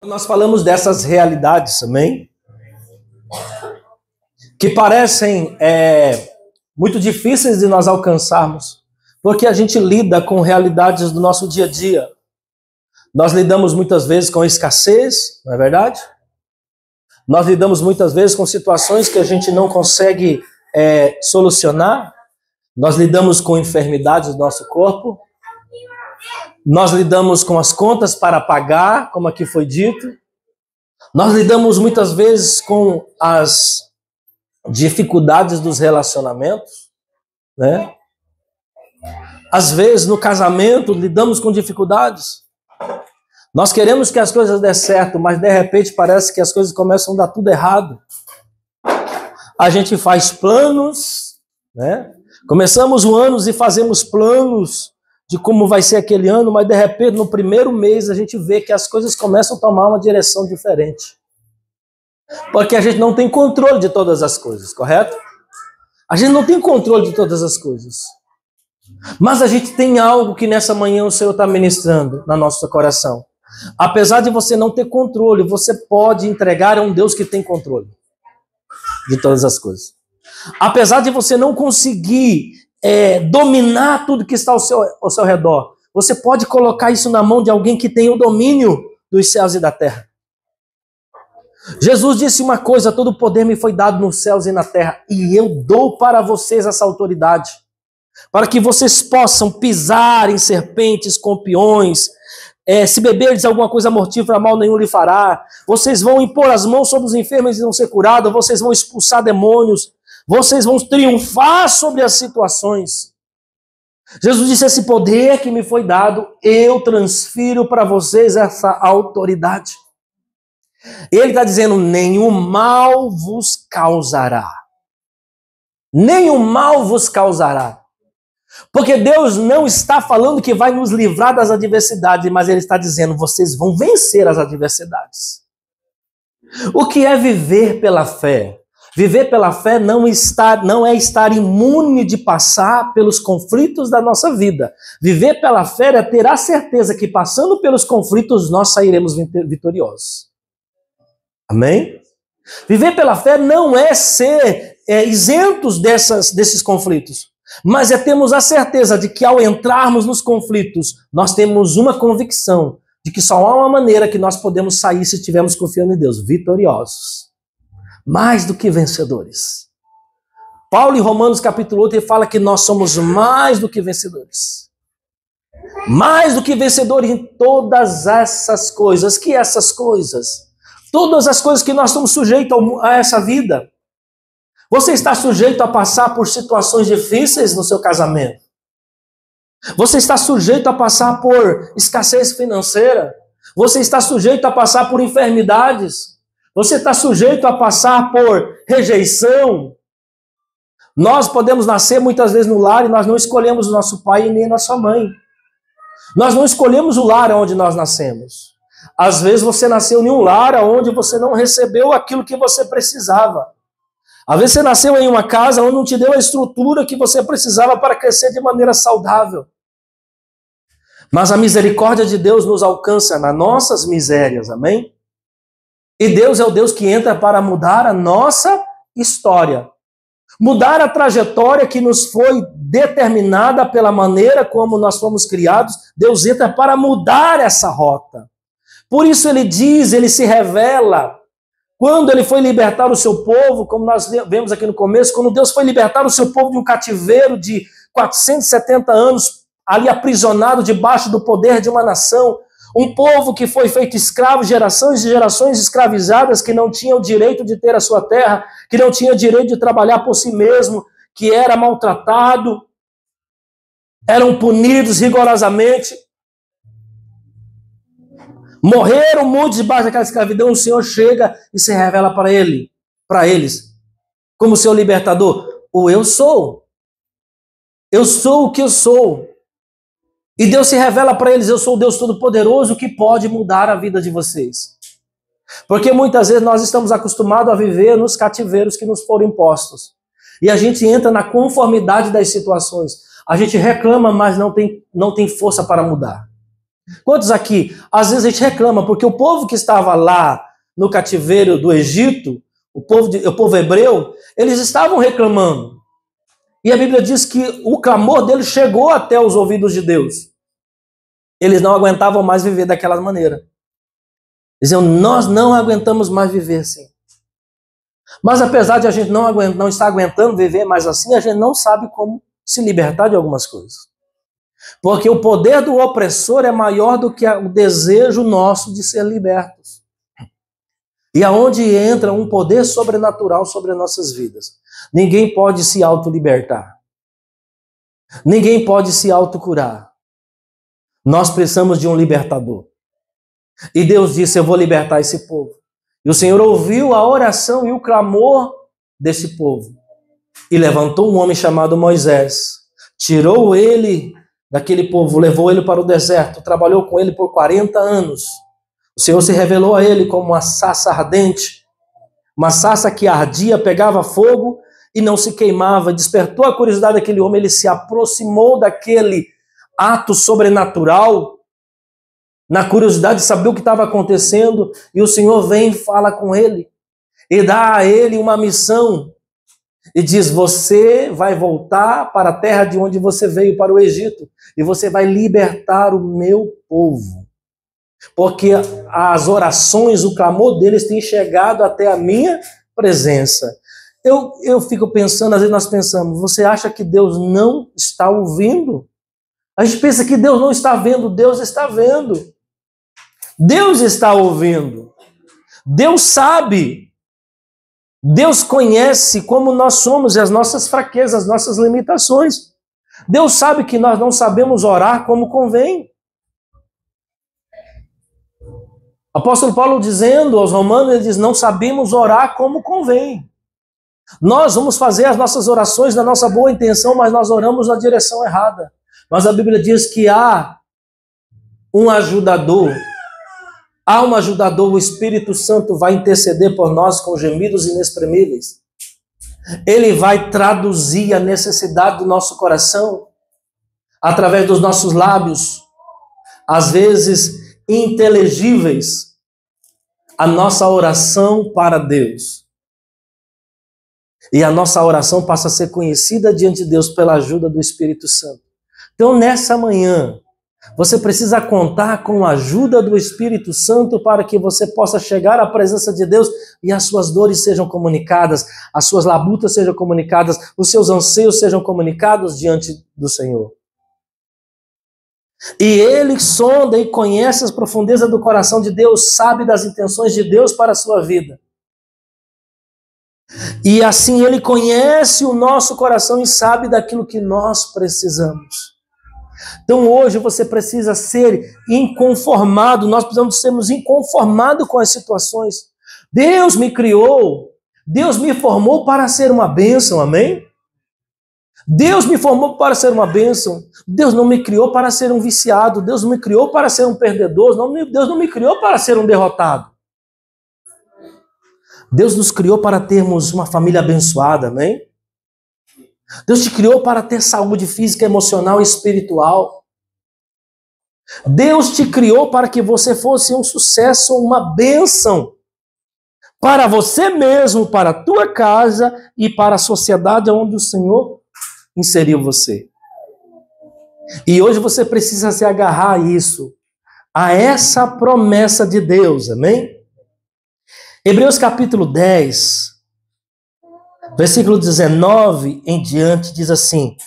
Nós falamos dessas realidades também, que parecem muito difíceis de nós alcançarmos, porque a gente lida com realidades do nosso dia a dia. Nós lidamos muitas vezes com escassez, não é verdade? Nós lidamos muitas vezes com situações que a gente não consegue solucionar. Nós lidamos com enfermidades do nosso corpo. Nós lidamos com as contas para pagar, como aqui foi dito. Nós lidamos muitas vezes com as dificuldades dos relacionamentos, né? Às vezes no casamento lidamos com dificuldades. Nós queremos que as coisas dêem certo, mas de repente parece que as coisas começam a dar tudo errado. A gente faz planos, né? Começamos o ano e fazemos planos de como vai ser aquele ano, mas de repente no primeiro mês a gente vê que as coisas começam a tomar uma direção diferente. Porque a gente não tem controle de todas as coisas, correto? A gente não tem controle de todas as coisas. Mas a gente tem algo que nessa manhã o Senhor está ministrando no nosso coração. Apesar de você não ter controle, você pode entregar a um Deus que tem controle de todas as coisas. Apesar de você não conseguir dominar tudo que está ao seu redor, você pode colocar isso na mão de alguém que tem o domínio dos céus e da terra. Jesus disse uma coisa: todo poder me foi dado nos céus e na terra, e eu dou para vocês essa autoridade, para que vocês possam pisar em serpentes, escorpiões, se beberdes alguma coisa mortífera, mal nenhum lhe fará. Vocês vão impor as mãos sobre os enfermos e vão ser curados, vocês vão expulsar demônios, vocês vão triunfar sobre as situações. Jesus disse: esse poder que me foi dado, eu transfiro para vocês essa autoridade. Ele está dizendo: nenhum mal vos causará. Nenhum mal vos causará. Porque Deus não está falando que vai nos livrar das adversidades, mas Ele está dizendo: vocês vão vencer as adversidades. O que é viver pela fé? Viver pela fé não é estar imune de passar pelos conflitos da nossa vida. Viver pela fé é ter a certeza que passando pelos conflitos nós sairemos vitoriosos. Amém? Viver pela fé não é ser isentos desses conflitos, mas é termos a certeza de que ao entrarmos nos conflitos, nós temos uma convicção de que só há uma maneira que nós podemos sair se estivermos confiando em Deus: vitoriosos. Mais do que vencedores. Paulo em Romanos capítulo 8 ele fala que nós somos mais do que vencedores. Mais do que vencedores em todas essas coisas. Que essas coisas? Todas as coisas que nós estamos sujeitos a essa vida. Você está sujeito a passar por situações difíceis no seu casamento. Você está sujeito a passar por escassez financeira. Você está sujeito a passar por enfermidades. Você está sujeito a passar por rejeição. Nós podemos nascer muitas vezes no lar e nós não escolhemos o nosso pai e nem a nossa mãe. Nós não escolhemos o lar onde nós nascemos. Às vezes você nasceu em um lar onde você não recebeu aquilo que você precisava. Às vezes você nasceu em uma casa onde não te deu a estrutura que você precisava para crescer de maneira saudável. Mas a misericórdia de Deus nos alcança nas nossas misérias, amém? E Deus é o Deus que entra para mudar a nossa história. Mudar a trajetória que nos foi determinada pela maneira como nós fomos criados. Deus entra para mudar essa rota. Por isso ele diz, ele se revela. Quando ele foi libertar o seu povo, como nós vemos aqui no começo, quando Deus foi libertar o seu povo de um cativeiro de 470 anos, ali aprisionado debaixo do poder de uma nação, um povo que foi feito escravo, gerações e gerações escravizadas, que não tinham o direito de ter a sua terra, que não tinham o direito de trabalhar por si mesmo, que era maltratado, eram punidos rigorosamente. Morreram muitos debaixo daquela escravidão. O Senhor chega e se revela para eles, como seu libertador. O eu sou. Eu sou o que eu sou. E Deus se revela para eles: eu sou o Deus Todo-Poderoso que pode mudar a vida de vocês. Porque muitas vezes nós estamos acostumados a viver nos cativeiros que nos foram impostos. E a gente entra na conformidade das situações. A gente reclama, mas não tem força para mudar. Quantos aqui, às vezes a gente reclama, porque o povo que estava lá no cativeiro do Egito, o povo hebreu, eles estavam reclamando. E a Bíblia diz que o clamor deles chegou até os ouvidos de Deus. Eles não aguentavam mais viver daquela maneira. Diziam, nós não aguentamos mais viver assim. Mas apesar de a gente não estar aguentando viver mais assim, a gente não sabe como se libertar de algumas coisas. Porque o poder do opressor é maior do que o desejo nosso de ser libertos. E aonde entra um poder sobrenatural sobre as nossas vidas. Ninguém pode se autolibertar. Ninguém pode se autocurar. Nós precisamos de um libertador. E Deus disse, eu vou libertar esse povo. E o Senhor ouviu a oração e o clamor desse povo. E levantou um homem chamado Moisés. Tirou ele daquele povo, levou ele para o deserto, trabalhou com ele por 40 anos. O Senhor se revelou a ele como uma sarça ardente, uma sarça que ardia, pegava fogo e não se queimava. Despertou a curiosidade daquele homem, ele se aproximou daquele ato sobrenatural, na curiosidade de saber o que estava acontecendo, e o Senhor vem e fala com ele, e dá a ele uma missão, e diz, você vai voltar para a terra de onde você veio, para o Egito, e você vai libertar o meu povo, porque as orações, o clamor deles tem chegado até a minha presença. Eu fico pensando, às vezes nós pensamos, você acha que Deus não está ouvindo? A gente pensa que Deus não está vendo, Deus está vendo. Deus está ouvindo. Deus sabe. Deus conhece como nós somos e as nossas fraquezas, as nossas limitações. Deus sabe que nós não sabemos orar como convém. O apóstolo Paulo dizendo aos romanos, ele diz, não sabemos orar como convém. Nós vamos fazer as nossas orações na nossa boa intenção, mas nós oramos na direção errada. Mas a Bíblia diz que há um ajudador, o Espírito Santo vai interceder por nós com gemidos inexprimíveis. Ele vai traduzir a necessidade do nosso coração através dos nossos lábios, às vezes inteligíveis, a nossa oração para Deus. E a nossa oração passa a ser conhecida diante de Deus pela ajuda do Espírito Santo. Então, nessa manhã, você precisa contar com a ajuda do Espírito Santo para que você possa chegar à presença de Deus e as suas dores sejam comunicadas, as suas labutas sejam comunicadas, os seus anseios sejam comunicados diante do Senhor. E Ele sonda e conhece as profundezas do coração de Deus, sabe das intenções de Deus para a sua vida. E assim Ele conhece o nosso coração e sabe daquilo que nós precisamos. Então hoje você precisa ser inconformado, nós precisamos sermos inconformados com as situações. Deus me criou, Deus me formou para ser uma bênção, amém? Deus me formou para ser uma bênção. Deus não me criou para ser um viciado, Deus não me criou para ser um perdedor, Deus não me criou para ser um derrotado. Deus nos criou para termos uma família abençoada, amém? Deus te criou para ter saúde física, emocional e espiritual. Deus te criou para que você fosse um sucesso, uma bênção. Para você mesmo, para a tua casa e para a sociedade onde o Senhor inseriu você. E hoje você precisa se agarrar a isso, a essa promessa de Deus, amém? Hebreus capítulo 10, versículo 19 em diante, diz assim: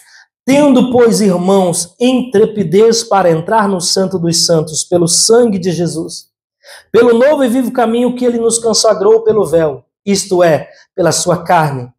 tendo, pois, irmãos, intrepidez para entrar no Santo dos Santos, pelo sangue de Jesus, pelo novo e vivo caminho que ele nos consagrou pelo véu, isto é, pela sua carne,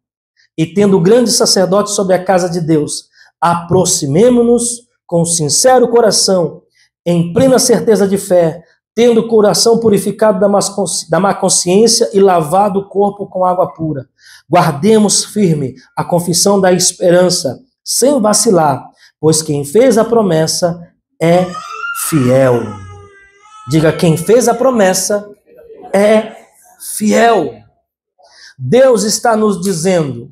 e tendo grande sacerdote sobre a casa de Deus, aproximemo-nos com sincero coração, em plena certeza de fé, tendo o coração purificado da má consciência e lavado o corpo com água pura. Guardemos firme a confissão da esperança, sem vacilar, pois quem fez a promessa é fiel. Diga, quem fez a promessa é fiel. Deus está nos dizendo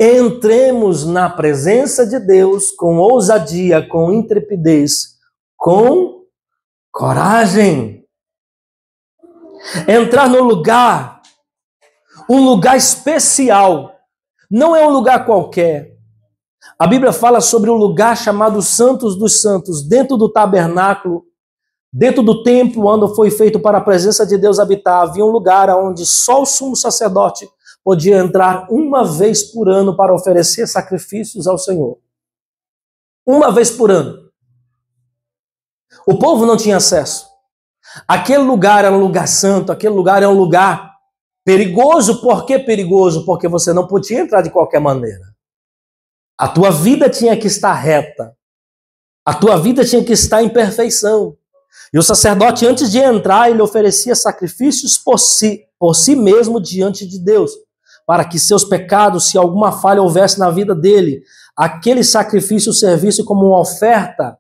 entremos na presença de Deus com ousadia, com intrepidez, com coragem. Entrar no lugar, um lugar especial, não é um lugar qualquer. A Bíblia fala sobre um lugar chamado Santos dos Santos, dentro do tabernáculo, dentro do templo onde foi feito para a presença de Deus habitar. Havia um lugar onde só o sumo sacerdote podia entrar uma vez por ano para oferecer sacrifícios ao Senhor. Uma vez por ano. O povo não tinha acesso. Aquele lugar era um lugar santo, aquele lugar é um lugar perigoso. Por que perigoso? Porque você não podia entrar de qualquer maneira. A tua vida tinha que estar reta. A tua vida tinha que estar em perfeição. E o sacerdote, antes de entrar, ele oferecia sacrifícios por si mesmo diante de Deus, para que seus pecados, se alguma falha houvesse na vida dele, aquele sacrifício servisse como uma oferta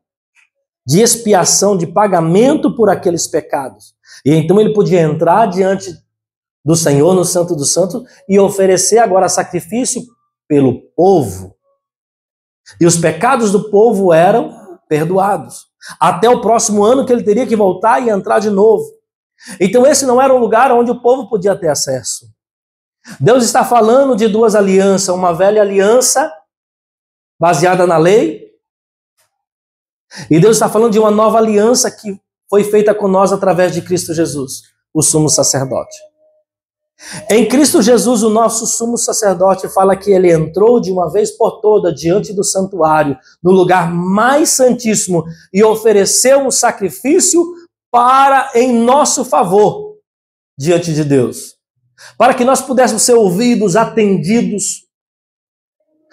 de expiação, de pagamento por aqueles pecados. E então ele podia entrar diante do Senhor, no Santo dos Santos, e oferecer agora sacrifício pelo povo. E os pecados do povo eram perdoados. Até o próximo ano que ele teria que voltar e entrar de novo. Então esse não era um lugar onde o povo podia ter acesso. Deus está falando de duas alianças, uma velha aliança baseada na lei, e Deus está falando de uma nova aliança que foi feita com nós através de Cristo Jesus, o sumo sacerdote. Em Cristo Jesus, o nosso sumo sacerdote fala que ele entrou de uma vez por toda diante do santuário, no lugar mais santíssimo, e ofereceu um sacrifício em nosso favor diante de Deus, para que nós pudéssemos ser ouvidos, atendidos.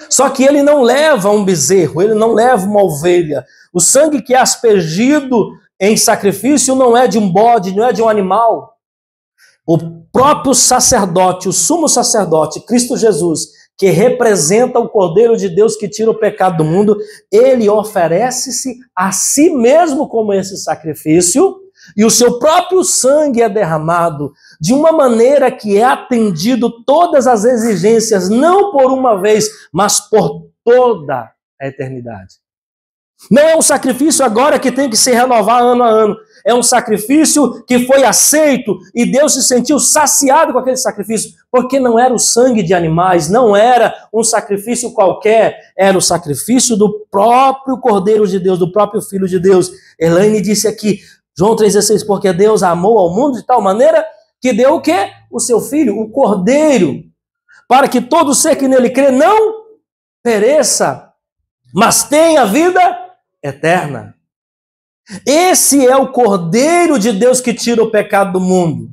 Só que ele não leva um bezerro, ele não leva uma ovelha. O sangue que é aspergido em sacrifício não é de um bode, não é de um animal. O próprio sacerdote, o sumo sacerdote, Cristo Jesus, que representa o Cordeiro de Deus que tira o pecado do mundo, ele oferece-se a si mesmo como esse sacrifício, e o seu próprio sangue é derramado de uma maneira que é atendido todas as exigências, não por uma vez, mas por toda a eternidade. Não é um sacrifício agora que tem que se renovar ano a ano. É um sacrifício que foi aceito e Deus se sentiu saciado com aquele sacrifício, porque não era o sangue de animais, não era um sacrifício qualquer, era o sacrifício do próprio Cordeiro de Deus, do próprio Filho de Deus. Elaine disse aqui, João 3,16, porque Deus amou ao mundo de tal maneira que deu o quê? O seu Filho, o Cordeiro, para que todo ser que nele crê não pereça, mas tenha vida eterna. Esse é o Cordeiro de Deus que tira o pecado do mundo.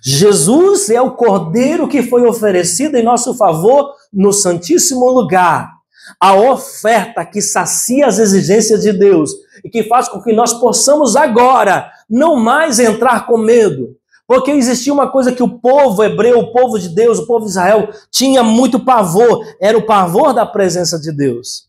Jesus é o Cordeiro que foi oferecido em nosso favor no Santíssimo Lugar. A oferta que sacia as exigências de Deus e que faz com que nós possamos agora não mais entrar com medo. Porque existia uma coisa que o povo hebreu, o povo de Deus, o povo de Israel tinha muito pavor. Era o pavor da presença de Deus.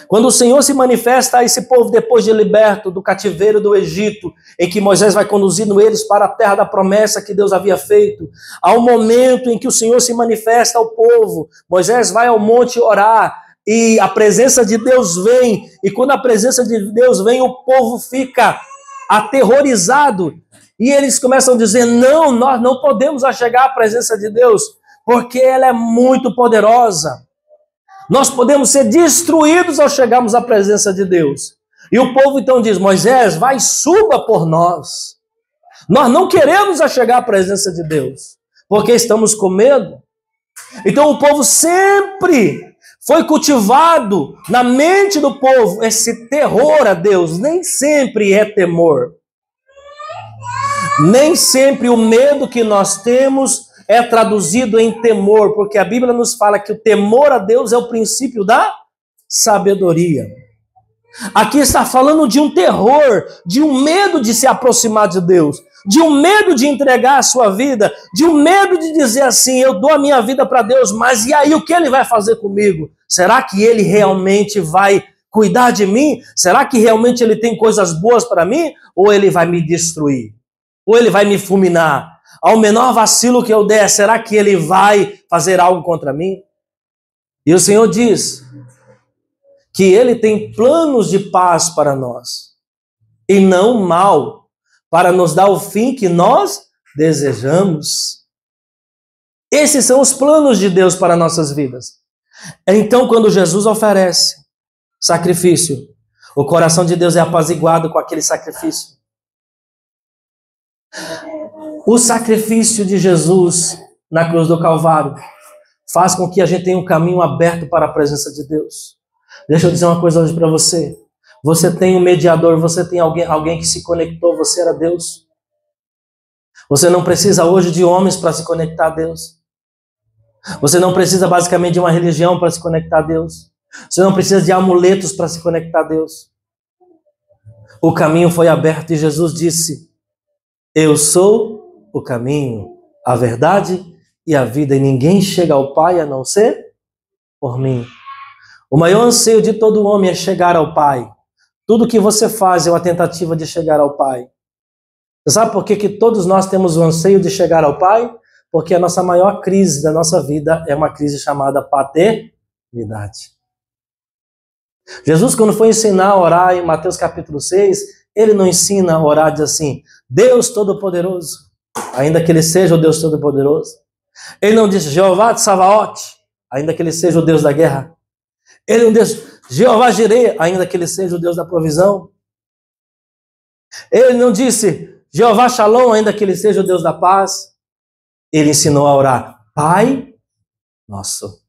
Quando o Senhor se manifesta a esse povo depois de liberto do cativeiro do Egito, em que Moisés vai conduzindo eles para a terra da promessa que Deus havia feito, há um momento em que o Senhor se manifesta ao povo, Moisés vai ao monte orar, e a presença de Deus vem, e quando a presença de Deus vem, o povo fica aterrorizado, e eles começam a dizer, não, nós não podemos chegar à presença de Deus, porque ela é muito poderosa. Nós podemos ser destruídos ao chegarmos à presença de Deus. E o povo então diz, Moisés, vai, suba por nós. Nós não queremos chegar à presença de Deus, porque estamos com medo. Então o povo sempre foi cultivado na mente do povo esse terror a Deus. Nem sempre é temor. Nem sempre o medo que nós temos é traduzido em temor, porque a Bíblia nos fala que o temor a Deus é o princípio da sabedoria. Aqui está falando de um terror, de um medo de se aproximar de Deus, de um medo de entregar a sua vida, de um medo de dizer assim, eu dou a minha vida para Deus, mas e aí o que Ele vai fazer comigo? Será que Ele realmente vai cuidar de mim? Será que realmente Ele tem coisas boas para mim? Ou Ele vai me destruir? Ou Ele vai me fulminar? Ao menor vacilo que eu der, será que Ele vai fazer algo contra mim? E o Senhor diz que Ele tem planos de paz para nós, e não mal, para nos dar o fim que nós desejamos. Esses são os planos de Deus para nossas vidas. Então, quando Jesus oferece sacrifício, o coração de Deus é apaziguado com aquele sacrifício. O sacrifício de Jesus na cruz do Calvário faz com que a gente tenha um caminho aberto para a presença de Deus. Deixa eu dizer uma coisa hoje para você. Você tem um mediador, você tem alguém que se conectou, você era Deus. Você não precisa hoje de homens para se conectar a Deus. Você não precisa basicamente de uma religião para se conectar a Deus. Você não precisa de amuletos para se conectar a Deus. O caminho foi aberto e Jesus disse: eu sou o caminho, a verdade e a vida, e ninguém chega ao Pai a não ser por mim. O maior anseio de todo homem é chegar ao Pai. Tudo que você faz é uma tentativa de chegar ao Pai. Você sabe por que todos nós temos o anseio de chegar ao Pai? Porque a nossa maior crise da nossa vida é uma crise chamada paternidade. Jesus, quando foi ensinar a orar em Mateus capítulo 6, ele não ensina a orar, diz assim: Deus Todo-Poderoso, ainda que ele seja o Deus Todo-Poderoso. Ele não diz Jeová de Savaote, ainda que ele seja o Deus da guerra. Ele não diz Jeová Jireh, ainda que ele seja o Deus da provisão. Ele não disse Jeová Shalom, ainda que ele seja o Deus da paz. Ele ensinou a orar: Pai Nosso.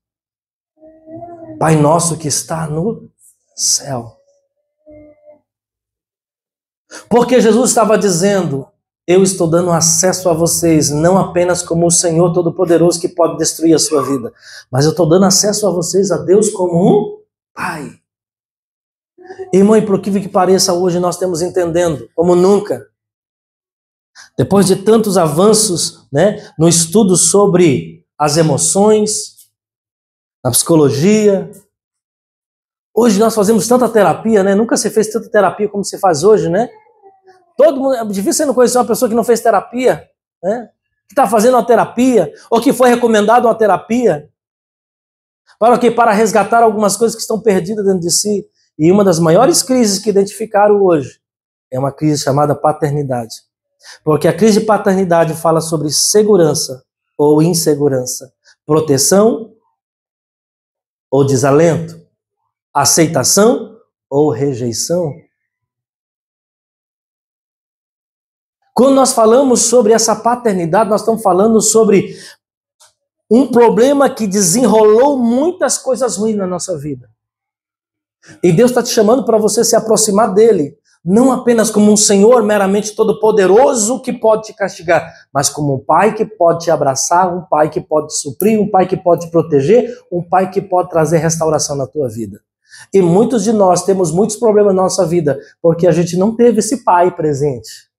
Pai Nosso que está no céu. Porque Jesus estava dizendo: eu estou dando acesso a vocês, não apenas como o Senhor Todo-Poderoso que pode destruir a sua vida, mas eu estou dando acesso a vocês, a Deus, como um Pai. Irmão, e por que pareça, hoje nós estamos entendendo, como nunca, depois de tantos avanços, no estudo sobre as emoções, na psicologia. Hoje nós fazemos tanta terapia, nunca se fez tanta terapia como se faz hoje, Todo mundo, é difícil você não conhecer uma pessoa que não fez terapia, que está fazendo uma terapia, ou que foi recomendado uma terapia, para quê? Para resgatar algumas coisas que estão perdidas dentro de si. E uma das maiores crises que identificaram hoje é uma crise chamada paternidade. Porque a crise de paternidade fala sobre segurança ou insegurança, proteção ou desalento, aceitação ou rejeição. Quando nós falamos sobre essa paternidade, nós estamos falando sobre um problema que desenrolou muitas coisas ruins na nossa vida. E Deus está te chamando para você se aproximar dele, não apenas como um Senhor meramente todo-poderoso que pode te castigar, mas como um Pai que pode te abraçar, um Pai que pode te suprir, um Pai que pode te proteger, um Pai que pode trazer restauração na tua vida. E muitos de nós temos muitos problemas na nossa vida porque a gente não teve esse Pai presente.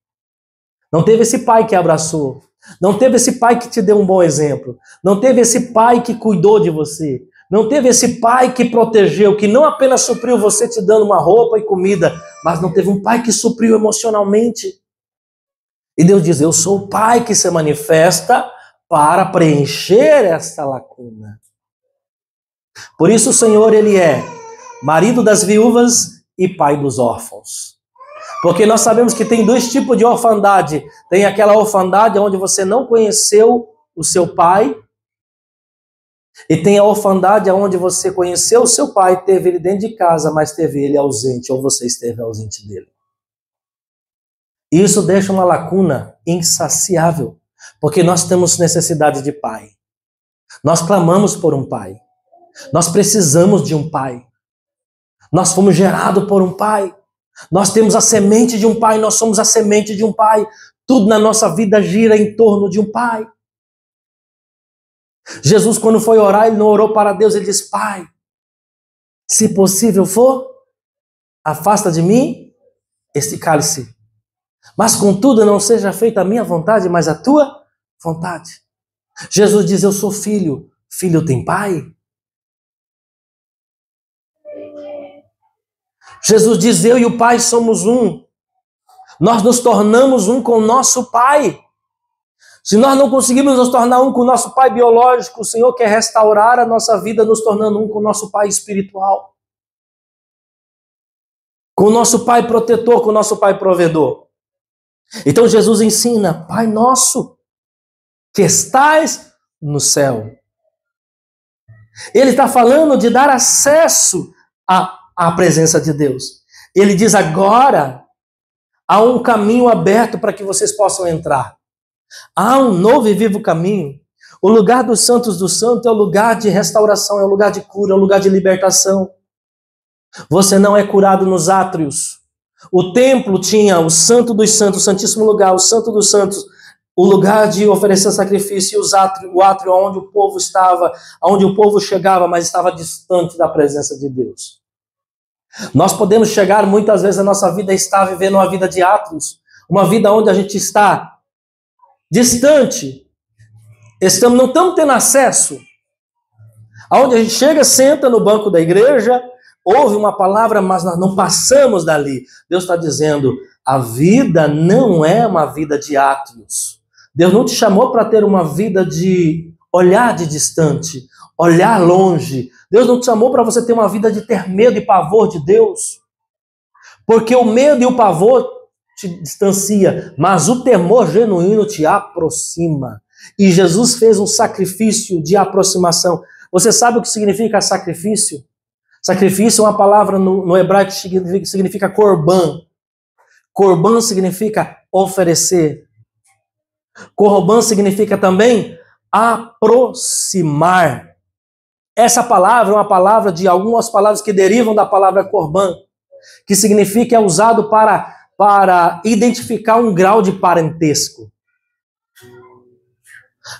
Não teve esse Pai que abraçou. Não teve esse Pai que te deu um bom exemplo. Não teve esse Pai que cuidou de você. Não teve esse Pai que protegeu, que não apenas supriu você te dando uma roupa e comida, mas não teve um Pai que supriu emocionalmente. E Deus diz: eu sou o Pai que se manifesta para preencher esta lacuna. Por isso o Senhor, Ele é marido das viúvas e pai dos órfãos. Porque nós sabemos que tem dois tipos de orfandade. Tem aquela orfandade onde você não conheceu o seu pai, e tem a orfandade onde você conheceu o seu pai, teve ele dentro de casa, mas teve ele ausente, ou você esteve ausente dele. E isso deixa uma lacuna insaciável, porque nós temos necessidade de pai. Nós clamamos por um pai. Nós precisamos de um pai. Nós fomos gerados por um pai. Nós temos a semente de um pai, nós somos a semente de um pai. Tudo na nossa vida gira em torno de um pai. Jesus, quando foi orar, ele não orou para Deus, ele disse: Pai, se possível for, afasta de mim este cálice. Mas contudo não seja feita a minha vontade, mas a tua vontade. Jesus diz: eu sou filho. Filho tem pai? Jesus diz: eu e o Pai somos um. Nós nos tornamos um com o nosso Pai. Se nós não conseguimos nos tornar um com o nosso pai biológico, o Senhor quer restaurar a nossa vida nos tornando um com o nosso pai espiritual. Com o nosso pai protetor, com o nosso pai provedor. Então Jesus ensina, Pai nosso, que estais no céu. Ele está falando de dar acesso à presença de Deus. Ele diz agora, há um caminho aberto para que vocês possam entrar. Há um novo e vivo caminho. O lugar dos santos do santo é o lugar de restauração, é o lugar de cura, é o lugar de libertação. Você não é curado nos átrios. O templo tinha o santo dos santos, o santíssimo lugar, o santo dos santos, o lugar de oferecer sacrifício, e o átrio onde o povo estava, onde o povo chegava, mas estava distante da presença de Deus. Nós podemos chegar, muitas vezes a nossa vida está vivendo uma vida de átrios, uma vida onde a gente está distante, não estamos tendo acesso, aonde a gente chega, senta no banco da igreja, ouve uma palavra, mas nós não passamos dali. Deus está dizendo, a vida não é uma vida de átrios. Deus não te chamou para ter uma vida de olhar de distante, olhar longe. Deus não te chamou para você ter uma vida de ter medo e pavor de Deus. Porque o medo e o pavor te distancia, mas o temor genuíno te aproxima. E Jesus fez um sacrifício de aproximação. Você sabe o que significa sacrifício? Sacrifício é uma palavra no hebraico que significa korban. Korban significa oferecer. Korban significa também aproximar. Essa palavra é uma palavra de algumas palavras que derivam da palavra korban, que significa, é usado para identificar um grau de parentesco.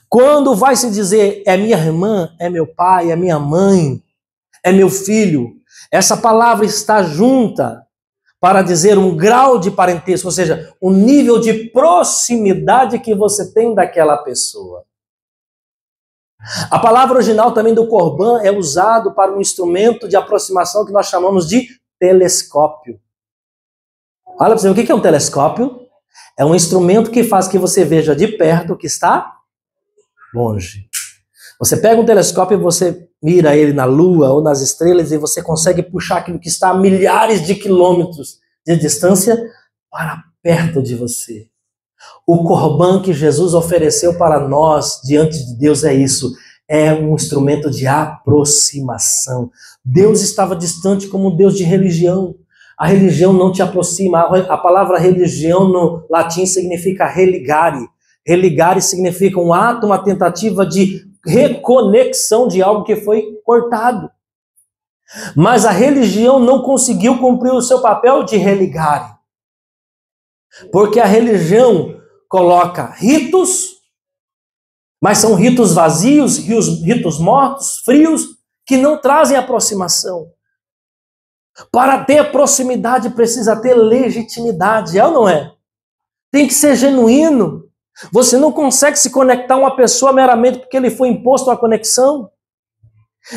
Quando vai se dizer, é minha irmã, é meu pai, é minha mãe, é meu filho, essa palavra está junta para dizer um grau de parentesco, ou seja, o nível de proximidade que você tem daquela pessoa. A palavra original também do korban é usado para um instrumento de aproximação que nós chamamos de telescópio. Olha para você, o que é um telescópio? É um instrumento que faz que você veja de perto o que está longe. Você pega um telescópio e você mira ele na lua ou nas estrelas e você consegue puxar aquilo que está a milhares de quilômetros de distância para perto de você. O korban que Jesus ofereceu para nós diante de Deus é isso. É um instrumento de aproximação. Deus estava distante como um Deus de religião. A religião não te aproxima. A palavra religião no latim significa religare. Religare significa um ato, uma tentativa de reconexão de algo que foi cortado. Mas a religião não conseguiu cumprir o seu papel de religare. Porque a religião coloca ritos, mas são ritos vazios, ritos mortos, frios, que não trazem aproximação. Para ter proximidade precisa ter legitimidade, é ou não é? Tem que ser genuíno. Você não consegue se conectar a uma pessoa meramente porque ele foi imposto a conexão.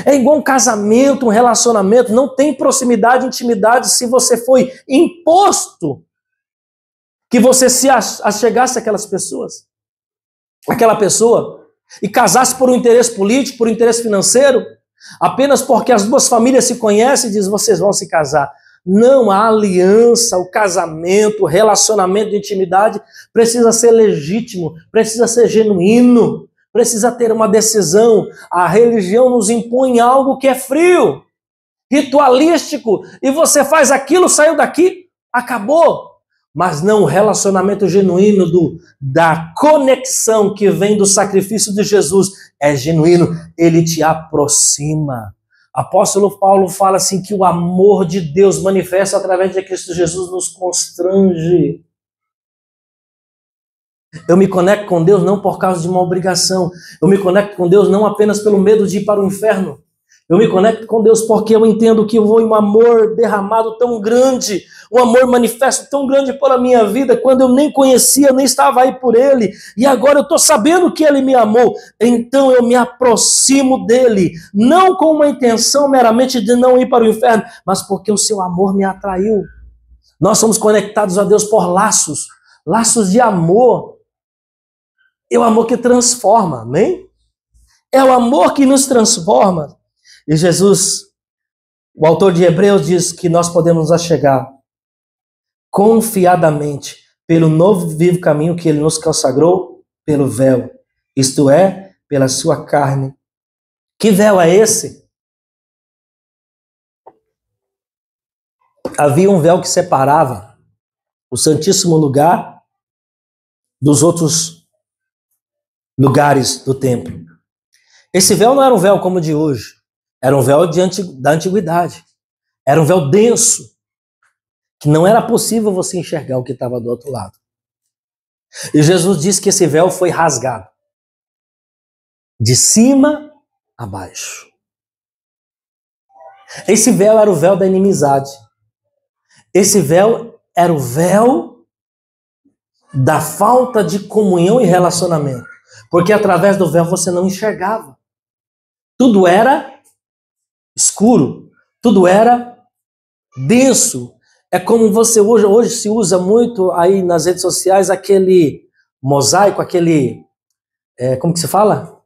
É igual um casamento, um relacionamento, não tem proximidade, intimidade se você foi imposto que você se achegasse àquelas pessoas, aquela pessoa, e casasse por um interesse político, por um interesse financeiro, apenas porque as duas famílias se conhecem e dizem, vocês vão se casar. Não, a aliança, o casamento, o relacionamento de intimidade precisa ser legítimo, precisa ser genuíno, precisa ter uma decisão. A religião nos impõe algo que é frio, ritualístico, e você faz aquilo, saiu daqui, acabou. Mas não o relacionamento genuíno da conexão que vem do sacrifício de Jesus é genuíno, ele te aproxima. Apóstolo Paulo fala assim que o amor de Deus manifesto através de Cristo Jesus nos constrange. Eu me conecto com Deus não por causa de uma obrigação. Eu me conecto com Deus não apenas pelo medo de ir para o inferno. Eu me conecto com Deus porque eu entendo que eu vou em um amor derramado tão grande, um amor manifesto tão grande pela minha vida, quando eu nem conhecia, nem estava aí por Ele, e agora eu estou sabendo que Ele me amou, então eu me aproximo dEle, não com uma intenção meramente de não ir para o inferno, mas porque o seu amor me atraiu. Nós somos conectados a Deus por laços de amor. É o amor que transforma, amém? É o amor que nos transforma. E Jesus, o autor de Hebreus, diz que nós podemos nos achegar confiadamente pelo novo e vivo caminho que ele nos consagrou pelo véu, isto é, pela sua carne. Que véu é esse? Havia um véu que separava o Santíssimo Lugar dos outros lugares do templo. Esse véu não era um véu como o de hoje, era um véu da antiguidade. Era um véu denso, que não era possível você enxergar o que estava do outro lado. E Jesus disse que esse véu foi rasgado, de cima a baixo. Esse véu era o véu da inimizade. Esse véu era o véu da falta de comunhão e relacionamento. Porque através do véu você não enxergava. Tudo era escuro, tudo era denso. É como você hoje se usa muito aí nas redes sociais aquele mosaico, aquele... como que se fala?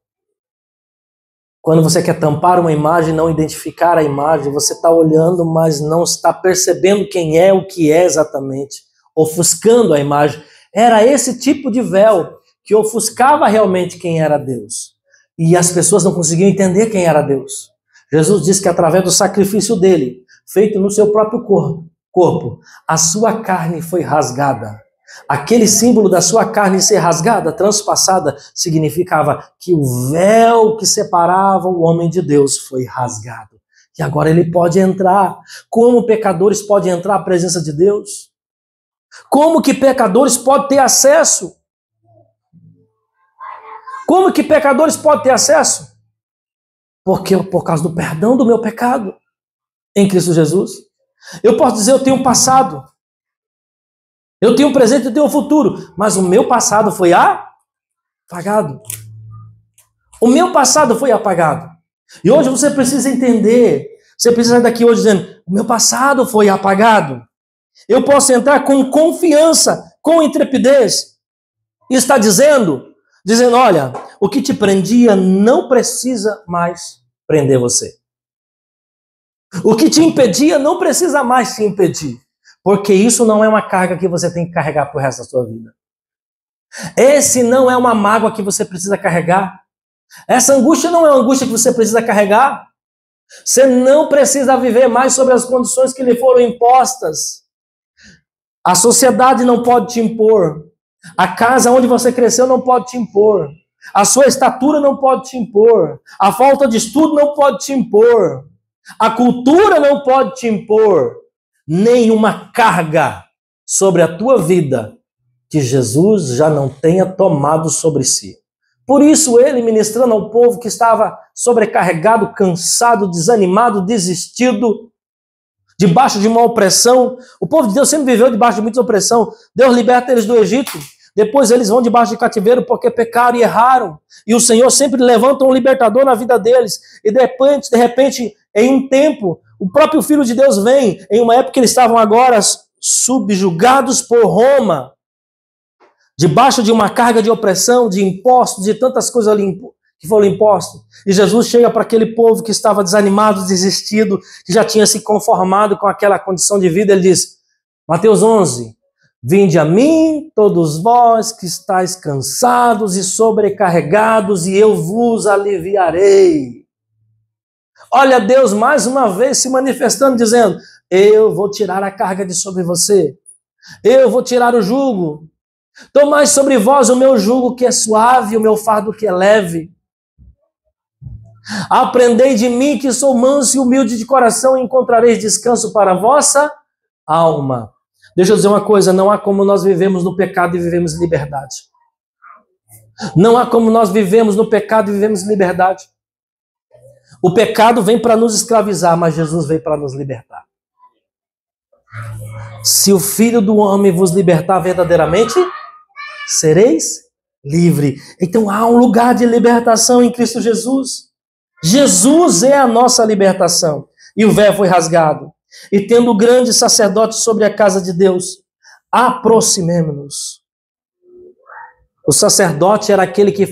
Quando você quer tampar uma imagem, não identificar a imagem, você está olhando, mas não está percebendo quem é, o que é exatamente, ofuscando a imagem. Era esse tipo de véu que ofuscava realmente quem era Deus. E as pessoas não conseguiam entender quem era Deus. Jesus disse que através do sacrifício dele, feito no seu próprio corpo, a sua carne foi rasgada. Aquele símbolo da sua carne ser rasgada, transpassada, significava que o véu que separava o homem de Deus foi rasgado. E agora ele pode entrar. Como pecadores podem entrar à presença de Deus? Como que pecadores podem ter acesso? Como que pecadores podem ter acesso? Porque por causa do perdão do meu pecado em Cristo Jesus. Eu posso dizer, eu tenho um passado. Eu tenho um presente, eu tenho um futuro, mas o meu passado foi apagado. O meu passado foi apagado. E hoje você precisa entender, você precisa sair daqui hoje dizendo, o meu passado foi apagado. Eu posso entrar com confiança, com intrepidez. E está dizendo, olha, o que te prendia não precisa mais prender você. O que te impedia não precisa mais te impedir. Porque isso não é uma carga que você tem que carregar pro resto da sua vida. Esse não é uma mágoa que você precisa carregar. Essa angústia não é uma angústia que você precisa carregar. Você não precisa viver mais sobre as condições que lhe foram impostas. A sociedade não pode te impor. A casa onde você cresceu não pode te impor. A sua estatura não pode te impor. A falta de estudo não pode te impor. A cultura não pode te impor. Nenhuma carga sobre a tua vida que Jesus já não tenha tomado sobre si. Por isso ele, ministrando ao povo que estava sobrecarregado, cansado, desanimado, desistido, debaixo de uma opressão, o povo de Deus sempre viveu debaixo de muita opressão. Deus liberta eles do Egito, depois eles vão debaixo de cativeiro porque pecaram e erraram, e o Senhor sempre levanta um libertador na vida deles, e de repente, em um tempo, o próprio Filho de Deus vem, em uma época que eles estavam agora subjugados por Roma, debaixo de uma carga de opressão, de impostos, de tantas coisas ali que foram impostas. E Jesus chega para aquele povo que estava desanimado, desistido, que já tinha se conformado com aquela condição de vida. Ele diz, Mateus 11, vinde a mim, todos vós que estáis cansados e sobrecarregados, e eu vos aliviarei. Olha Deus mais uma vez se manifestando, dizendo, eu vou tirar a carga de sobre você. Eu vou tirar o jugo. Tomai sobre vós o meu jugo que é suave, o meu fardo que é leve. Aprendei de mim que sou manso e humilde de coração e encontrareis descanso para a vossa alma. Deixa eu dizer uma coisa, não há como nós vivemos no pecado e vivemos em liberdade. Não há como nós vivemos no pecado e vivemos em liberdade. O pecado vem para nos escravizar, mas Jesus veio para nos libertar. Se o Filho do Homem vos libertar verdadeiramente, sereis livre. Então há um lugar de libertação em Cristo Jesus. Jesus é a nossa libertação. E o véu foi rasgado. E tendo o grande sacerdote sobre a casa de Deus, aproximemo-nos. O sacerdote era aquele que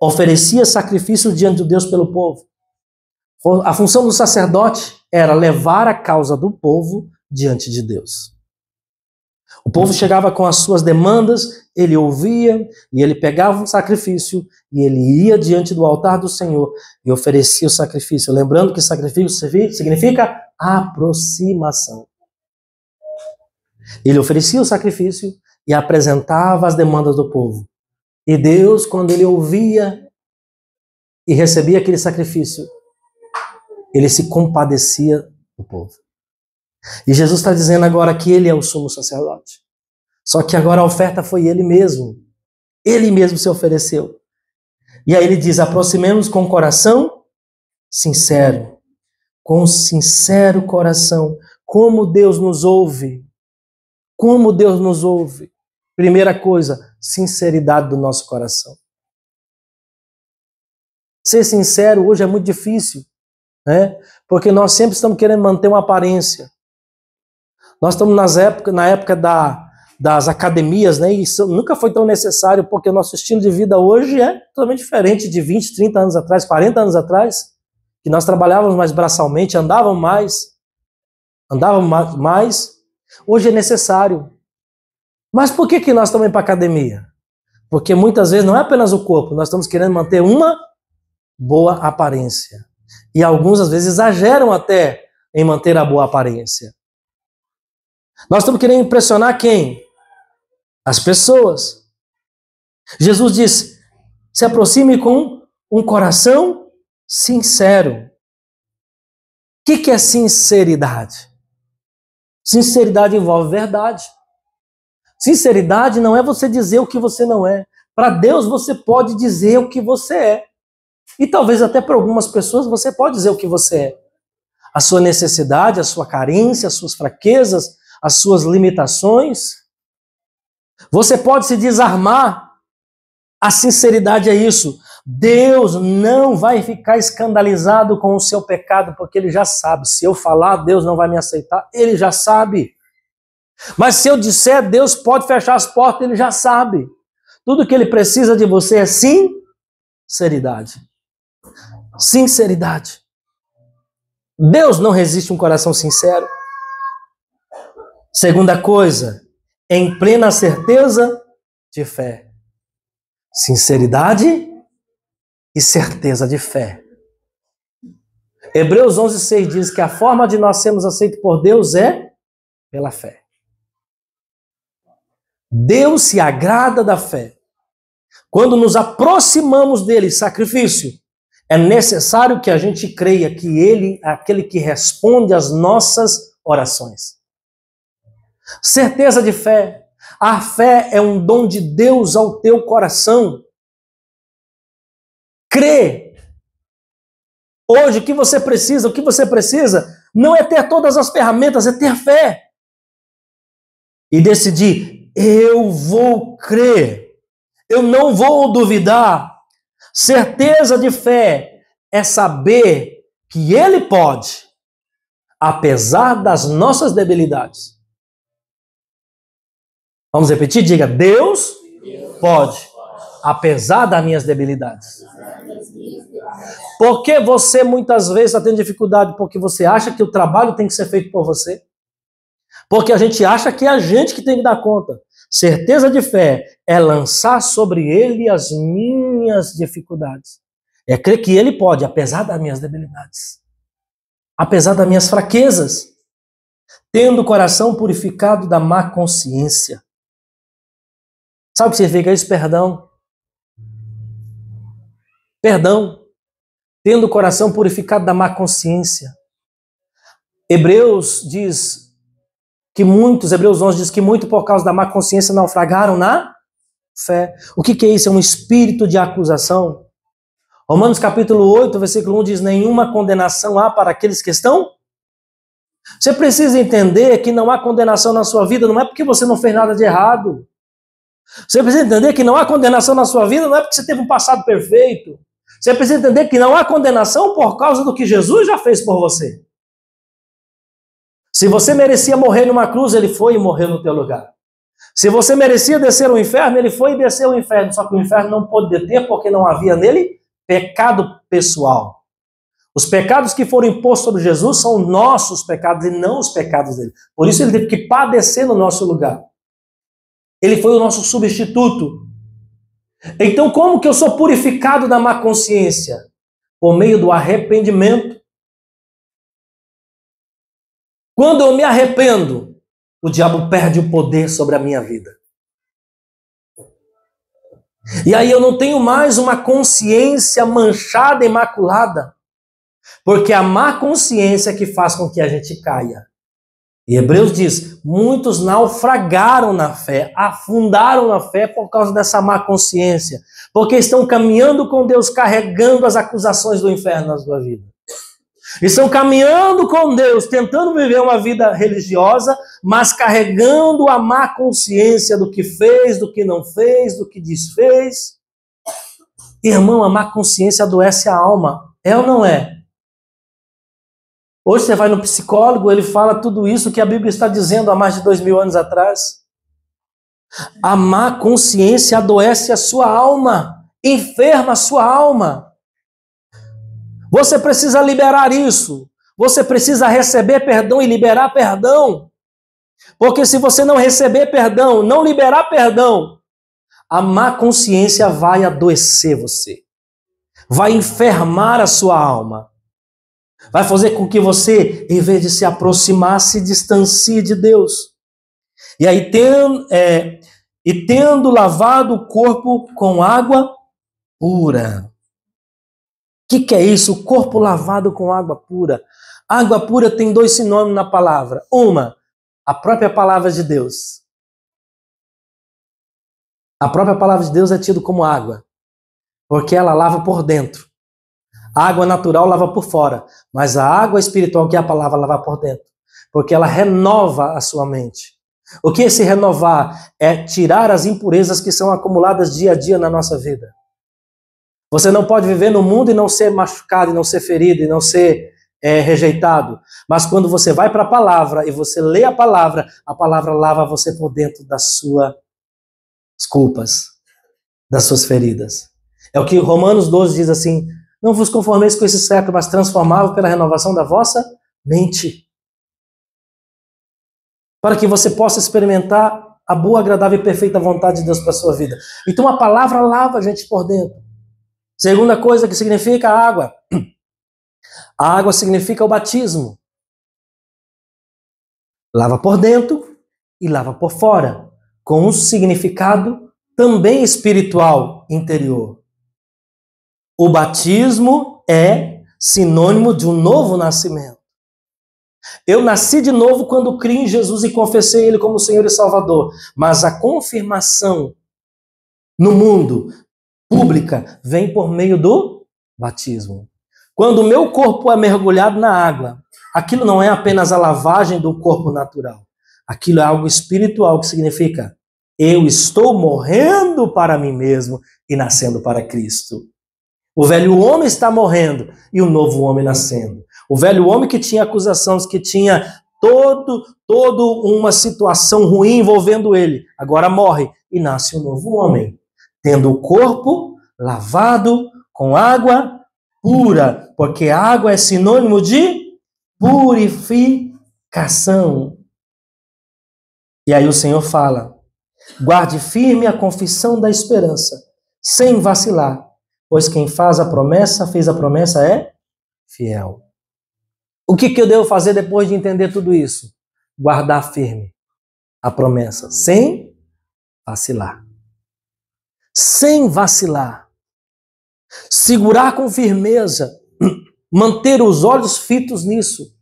oferecia sacrifício diante de Deus pelo povo. A função do sacerdote era levar a causa do povo diante de Deus. O povo chegava com as suas demandas, ele ouvia, e ele pegava um sacrifício, e ele ia diante do altar do Senhor e oferecia o sacrifício. Lembrando que sacrifício significa aproximação. Ele oferecia o sacrifício e apresentava as demandas do povo. E Deus, quando ele ouvia e recebia aquele sacrifício, ele se compadecia do povo. E Jesus está dizendo agora que ele é o sumo sacerdote. Só que agora a oferta foi ele mesmo. Ele mesmo se ofereceu. E aí ele diz, aproximemos com coração sincero. Com sincero coração. Como Deus nos ouve. Como Deus nos ouve. Primeira coisa, sinceridade do nosso coração. Ser sincero hoje é muito difícil, né? Porque nós sempre estamos querendo manter uma aparência. Nós estamos na época das academias, né? E isso nunca foi tão necessário, porque o nosso estilo de vida hoje é totalmente diferente de 20, 30 anos atrás, 40 anos atrás, que nós trabalhávamos mais braçalmente, andávamos mais. Hoje é necessário. Mas por que nós estamos indo para a academia? Porque muitas vezes não é apenas o corpo, nós estamos querendo manter uma boa aparência. E alguns, às vezes, exageram até em manter a boa aparência. Nós estamos querendo impressionar quem? As pessoas. Jesus diz, se aproxime com um coração sincero. O que é sinceridade? Sinceridade envolve verdade. Sinceridade não é você dizer o que você não é. Para Deus você pode dizer o que você é. E talvez até para algumas pessoas você pode dizer o que você é. A sua necessidade, a sua carência, as suas fraquezas, as suas limitações. Você pode se desarmar. A sinceridade é isso. Deus não vai ficar escandalizado com o seu pecado, porque Ele já sabe. Se eu falar, Deus não vai me aceitar. Ele já sabe. Mas se eu disser, Deus pode fechar as portas, Ele já sabe. Tudo que Ele precisa de você é sinceridade. Sinceridade. Deus não resiste a um coração sincero. Segunda coisa, em plena certeza de fé. Sinceridade e certeza de fé. Hebreus 11:6 diz que a forma de nós sermos aceitos por Deus é pela fé. Deus se agrada da fé. Quando nos aproximamos dele, sacrifício, é necessário que a gente creia que ele é aquele que responde às nossas orações. Certeza de fé. A fé é um dom de Deus ao teu coração. Crê. Hoje, o que você precisa não é ter todas as ferramentas, é ter fé. E decidir, eu vou crer. Eu não vou duvidar. Certeza de fé é saber que Ele pode, apesar das nossas debilidades. Vamos repetir? Diga, Deus pode, apesar das minhas debilidades. Por que você muitas vezes está tendo dificuldade? Porque você acha que o trabalho tem que ser feito por você? Porque a gente acha que é a gente que tem que dar conta. Certeza de fé é lançar sobre Ele as minhas dificuldades. É crer que Ele pode, apesar das minhas debilidades. Apesar das minhas fraquezas. Tendo o coração purificado da má consciência. Sabe o que significa isso? Perdão. Perdão. Tendo o coração purificado da má consciência. Hebreus 11 diz que muito por causa da má consciência naufragaram na fé. O que é isso? É um espírito de acusação. Romanos capítulo 8, versículo 1 diz, nenhuma condenação há para aqueles que estão. Você precisa entender que não há condenação na sua vida, não é porque você não fez nada de errado. Você precisa entender que não há condenação na sua vida, não é porque você teve um passado perfeito. Você precisa entender que não há condenação por causa do que Jesus já fez por você. Se você merecia morrer numa cruz, Ele foi e morreu no teu lugar. Se você merecia descer ao inferno, ele foi e desceu ao inferno. Só que o inferno não pôde deter porque não havia nele pecado pessoal. Os pecados que foram impostos sobre Jesus são nossos pecados e não os pecados dele. Por isso ele teve que padecer no nosso lugar. Ele foi o nosso substituto. Então, como que eu sou purificado da má consciência? Por meio do arrependimento. Quando eu me arrependo, o diabo perde o poder sobre a minha vida. E aí eu não tenho mais uma consciência manchada, imaculada. Porque a má consciência é que faz com que a gente caia. E Hebreus diz, muitos naufragaram na fé, afundaram na fé por causa dessa má consciência. Porque estão caminhando com Deus, carregando as acusações do inferno na sua vida. Estão caminhando com Deus, tentando viver uma vida religiosa, mas carregando a má consciência do que fez, do que não fez, do que desfez. Irmão, a má consciência adoece a alma. É ou não é? Hoje você vai no psicólogo, ele fala tudo isso que a Bíblia está dizendo há mais de 2000 anos atrás. A má consciência adoece a sua alma, enferma a sua alma. Você precisa liberar isso. Você precisa receber perdão e liberar perdão. Porque se você não receber perdão, não liberar perdão, a má consciência vai adoecer você. Vai enfermar a sua alma. Vai fazer com que você, em vez de se aproximar, se distancie de Deus. E aí, tendo lavado o corpo com água pura. O que é isso? O corpo lavado com água pura. Água pura tem dois sinônimos na palavra. Uma, a própria palavra de Deus. A própria palavra de Deus é tida como água, porque ela lava por dentro. A água natural lava por fora, mas a água espiritual, que é a palavra, lava por dentro, porque ela renova a sua mente. O que é esse renovar? É tirar as impurezas que são acumuladas dia a dia na nossa vida. Você não pode viver no mundo e não ser machucado, e não ser ferido, e não ser rejeitado. Mas quando você vai para a palavra e você lê a palavra lava você por dentro das suas culpas, das suas feridas. É o que Romanos 12 diz assim, não vos conformeis com esse século, mas transformai-vos pela renovação da vossa mente. Para que você possa experimentar a boa, agradável e perfeita vontade de Deus para a sua vida. Então a palavra lava a gente por dentro. Segunda coisa que significa a água. A água significa o batismo. Lava por dentro e lava por fora, com um significado também espiritual interior. O batismo é sinônimo de um novo nascimento. Eu nasci de novo quando criei em Jesus e confessei Ele como Senhor e Salvador. Mas a confirmação no mundo pública vem por meio do batismo. Quando o meu corpo é mergulhado na água, aquilo não é apenas a lavagem do corpo natural. Aquilo é algo espiritual que significa eu estou morrendo para mim mesmo e nascendo para Cristo. O velho homem está morrendo e o novo homem nascendo. O velho homem que tinha acusações, que tinha todo uma situação ruim envolvendo ele, agora morre e nasce um novo homem, tendo o corpo lavado com água pura, porque a água é sinônimo de purificação. E aí o Senhor fala, guarde firme a confissão da esperança, sem vacilar, pois quem fez a promessa é fiel. O que eu devo fazer depois de entender tudo isso? Guardar firme a promessa, sem vacilar. Sem vacilar. Segurar com firmeza. Manter os olhos fitos nisso.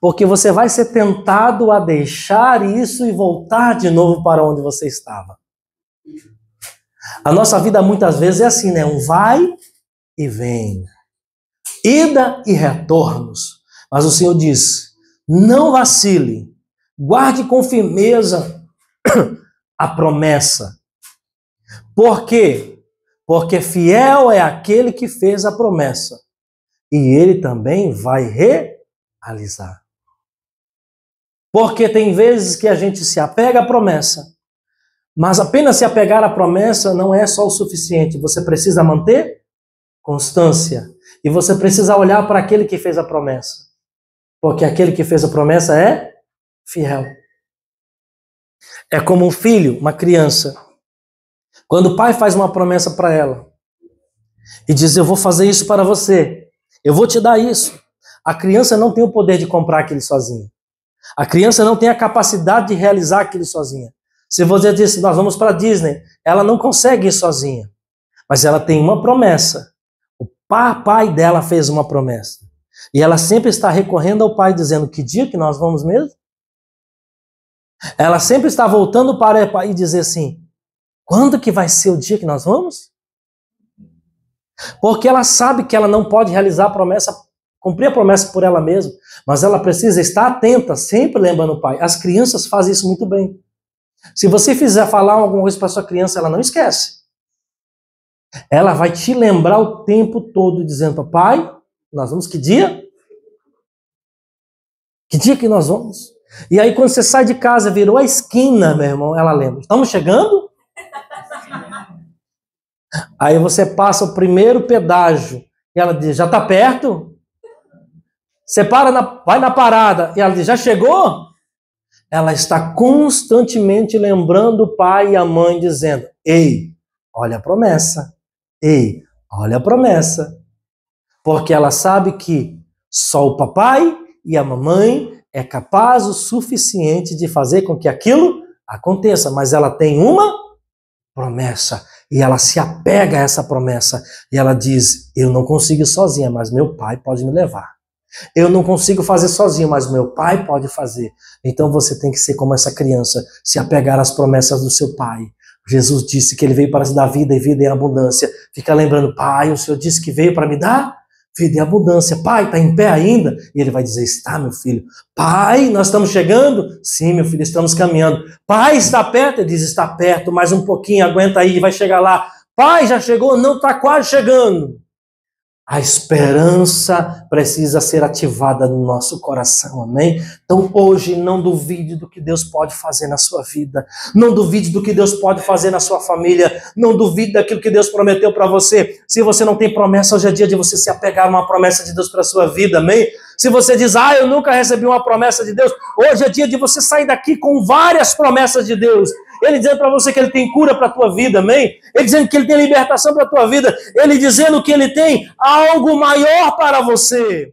Porque você vai ser tentado a deixar isso e voltar de novo para onde você estava. A nossa vida muitas vezes é assim, né? Um vai e vem. Ida e retornos. Mas o Senhor diz, não vacile, guarde com firmeza a promessa. Por quê? Porque fiel é aquele que fez a promessa. E ele também vai realizar. Porque tem vezes que a gente se apega à promessa, Mas apenas se apegar à promessa não é só o suficiente. Você precisa manter constância. E você precisa olhar para aquele que fez a promessa. Porque aquele que fez a promessa é fiel. É como um filho, uma criança. Quando o pai faz uma promessa para ela e diz, eu vou fazer isso para você, eu vou te dar isso. A criança não tem o poder de comprar aquilo sozinha. A criança não tem a capacidade de realizar aquilo sozinha. Se você diz, nós vamos para a Disney, ela não consegue ir sozinha. Mas ela tem uma promessa. O pai dela fez uma promessa. E ela sempre está recorrendo ao pai, dizendo, que dia que nós vamos mesmo? Ela sempre está voltando para o pai e dizer assim, quando que vai ser o dia que nós vamos? Porque ela sabe que ela não pode realizar a promessa, cumprir a promessa por ela mesma, mas ela precisa estar atenta, sempre lembrando o pai. As crianças fazem isso muito bem. Se você fizer falar alguma coisa para sua criança, ela não esquece. Ela vai te lembrar o tempo todo, dizendo, papai, nós vamos que dia? Que dia que nós vamos? E aí quando você sai de casa, virou a esquina, meu irmão, ela lembra. Estamos chegando? Aí você passa o primeiro pedágio e ela diz, já está perto? Você vai na parada e ela diz, já chegou? Ela está constantemente lembrando o pai e a mãe, dizendo, ei, olha a promessa. Ei, olha a promessa. Porque ela sabe que só o papai e a mamãe é capaz o suficiente de fazer com que aquilo aconteça. Mas ela tem uma promessa. E ela se apega a essa promessa. E ela diz, eu não consigo ir sozinha, mas meu pai pode me levar. Eu não consigo fazer sozinho, mas meu pai pode fazer. Então você tem que ser como essa criança, se apegar às promessas do seu pai. Jesus disse que ele veio para te dar vida e vida em abundância. Fica lembrando, pai, o Senhor disse que veio para me dar vida em abundância. Pai, está em pé ainda? E ele vai dizer, está, meu filho. Pai, nós estamos chegando? Sim, meu filho, estamos caminhando. Pai, está perto? Ele diz, está perto, mais um pouquinho, aguenta aí, vai chegar lá. Pai, já chegou? Não, está quase chegando. A esperança precisa ser ativada no nosso coração, amém? Então hoje não duvide do que Deus pode fazer na sua vida, não duvide do que Deus pode fazer na sua família, não duvide daquilo que Deus prometeu para você. Se você não tem promessa, hoje é dia de você se apegar a uma promessa de Deus para a sua vida, amém? Se você diz, eu nunca recebi uma promessa de Deus, hoje é dia de você sair daqui com várias promessas de Deus. Ele dizendo para você que ele tem cura para a tua vida, amém? Ele dizendo que ele tem libertação para a tua vida. Ele dizendo que ele tem algo maior para você.